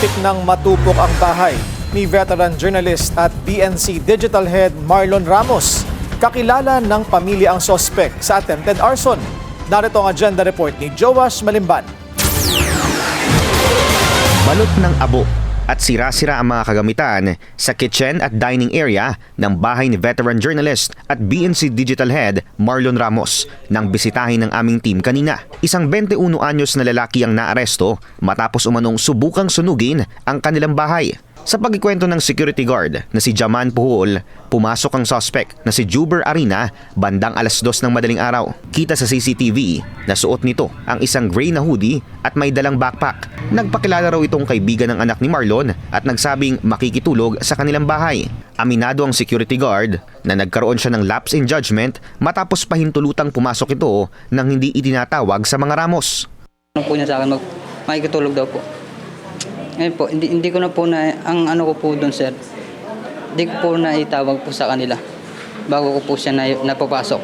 Muntik nang matupok ang bahay ni veteran journalist at BNC Digital Head Marlon Ramos. Kakilala ng pamilya ang sospek sa attempted arson. Narito ang agenda report ni Joash Malimban. Balot ng abo at sira-sira ang mga kagamitan sa kitchen at dining area ng bahay ni veteran journalist at BNC Digital Head Marlon Ramos nang bisitahin ng aming team kanina. Isang 21 anyos na lalaki ang naaresto matapos umanong subukang sunugin ang kanilang bahay. Sa pagkikwento ng security guard na si Jaman Puhol, pumasok ang suspect na si Juber Arina bandang alas 2 ng madaling araw. Kita sa CCTV na suot nito ang isang gray na hoodie at may dalang backpack. Nagpakilala raw itong kaibigan ng anak ni Marlon at nagsabing makikitulog sa kanilang bahay. Aminado ang security guard na nagkaroon siya ng lapse in judgment matapos pahintulutang pumasok ito nang hindi itinatawag sa mga Ramos. Ano po niya sa akin, makikitulog daw po. Ngayon po, hindi ko na po na, ang ano ko po doon sir, hindi ko po na itawag po sa kanila bago ko po siya napapasok.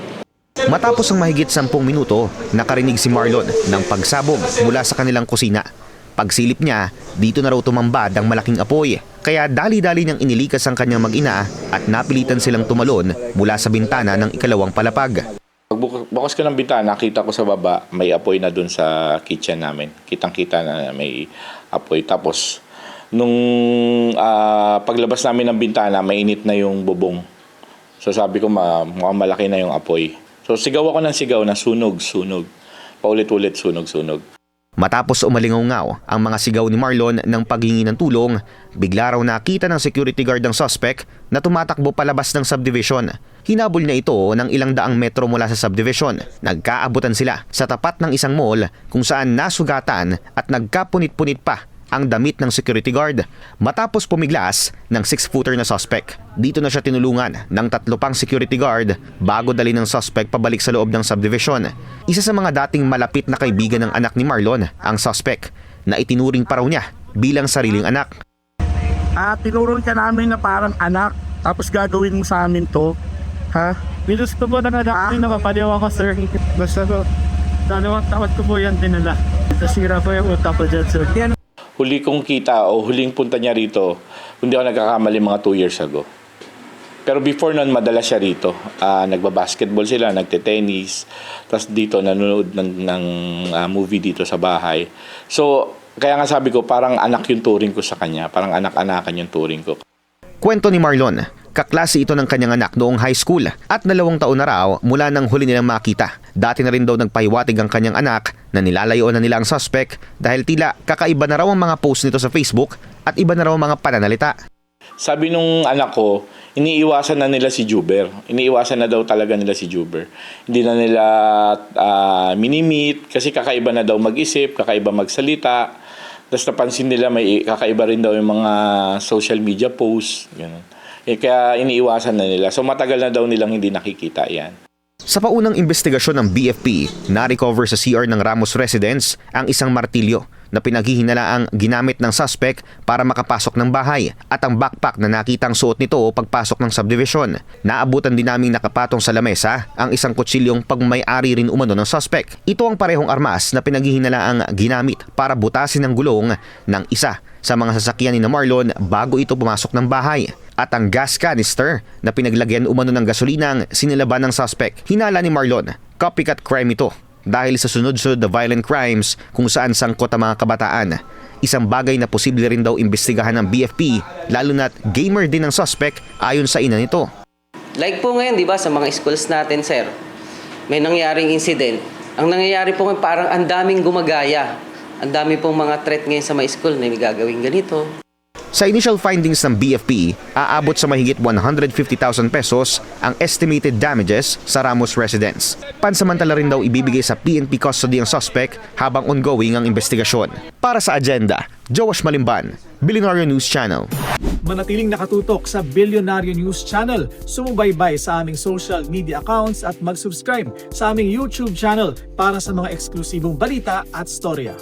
Matapos ang mahigit 10 minuto, nakarinig si Marlon ng pagsabog mula sa kanilang kusina. Pagsilip niya, dito na raw tumambad ang malaking apoy. Kaya dali-dali niyang inilikas ang kanyang mag-ina at napilitan silang tumalon mula sa bintana ng ikalawang palapag. Bukas ko ng bintana, nakita ko sa baba, may apoy na dun sa kitchen namin. Kitang-kita na may apoy. Tapos, nung paglabas namin ng bintana, mainit na yung bubong. So sabi ko, mukhang malaki na yung apoy. So sigaw ako ng sigaw na sunog. Paulit-ulit, sunog. Matapos umalingaw ang mga sigaw ni Marlon ng paghingi ng tulong, bigla raw nakita ng security guard ng suspect na tumatakbo palabas ng subdivision. Hinabol niya ito ng ilang daang metro mula sa subdivision. Nagkaabutan sila sa tapat ng isang mall kung saan nasugatan at nagkapunit-punit pa ang damit ng security guard. Matapos pumiglas ng 6-footer na suspect, dito na siya tinulungan ng 3 pang security guard bago dali ng suspect pabalik sa loob ng subdivision. Isa sa mga dating malapit na kaibigan ng anak ni Marlon, ang suspect, na itinuring pa raw niya bilang sariling anak. Tinuruan ka namin na parang anak, tapos gagawin mo sa amin to. Ha? Gusto po na napapaliw ako, sir. Basta po, dalawang tapat ko po yan dinala. Nasira po yung utak ko dyan, sir. Huli kong kita o huling punta niya rito, hindi ako nagkakamali, mga 2 years ago. Pero before nun, madalas siya rito. Nagbabasketball sila, nagte-tennis, tapos dito nanonood ng movie dito sa bahay. So, kaya nga sabi ko, parang anak yung turing ko sa kanya. Parang anak-anakan yung turing ko. Kwento ni Marlon, kaklase ito ng kanyang anak noong high school at 2 taon na raw mula nang huli nilang makita. Dati na rin daw nagpahiwatig ang kanyang anak na nilalayoan na nila ang suspect dahil tila kakaiba na raw ang mga post nito sa Facebook at iba na raw ang mga pananalita. Sabi nung anak ko, iniiwasan na nila si Juber. Iniiwasan na daw talaga nila si Juber. Hindi na nila minimit kasi kakaiba na daw mag-isip, kakaiba magsalita. Tapos napansin nila may kakaiba rin daw yung mga social media posts. Ganun. Kaya iniiwasan na nila. So matagal na daw nilang hindi nakikita yan. Sa paunang investigasyon ng BFP, na-recover sa CR ng Ramos residence ang isang martilyo na pinaghihinalaang ginamit ng suspect para makapasok ng bahay at ang backpack na nakitang suot nito pagpasok ng subdivision. Naabutan din naming nakapatong sa lamesa ang isang kutsilyong pagmay-ari rin umano ng suspect. Ito ang parehong armas na pinaghihinalaang ginamit para butasin ang gulong ng isa sa mga sasakyan ni Marlon bago ito pumasok ng bahay. At ang gas canister na pinaglagyan umano ng gasolinang sinilaban ng suspect. Hinala ni Marlon, copycat crime ito dahil sa sunod-sunod na violent crimes kung saan sangkot ang mga kabataan. Isang bagay na posible rin daw imbestigahan ng BFP lalo na't gamer din ang suspect ayon sa ina nito. Like po ngayon, di ba, sa mga schools natin, sir, may nangyaring incident. Ang nangyayari po ngayon, parang ang daming gumagaya. Ang dami pong mga threat ngayon sa mga school na may gagawin ganito. Sa initial findings ng BFP, aabot sa mahigit 150,000 pesos ang estimated damages sa Ramos residence. Pansamantala rin daw ibibigay sa PNP custody ang suspect habang ongoing ang investigasyon. Para sa agenda, Joash Malimban, Billionaire News Channel. Manatiling nakatutok sa Billionaire News Channel. Sumubaybay sa aming social media accounts at mag-subscribe sa aming YouTube channel para sa mga eksklusibong balita at storya.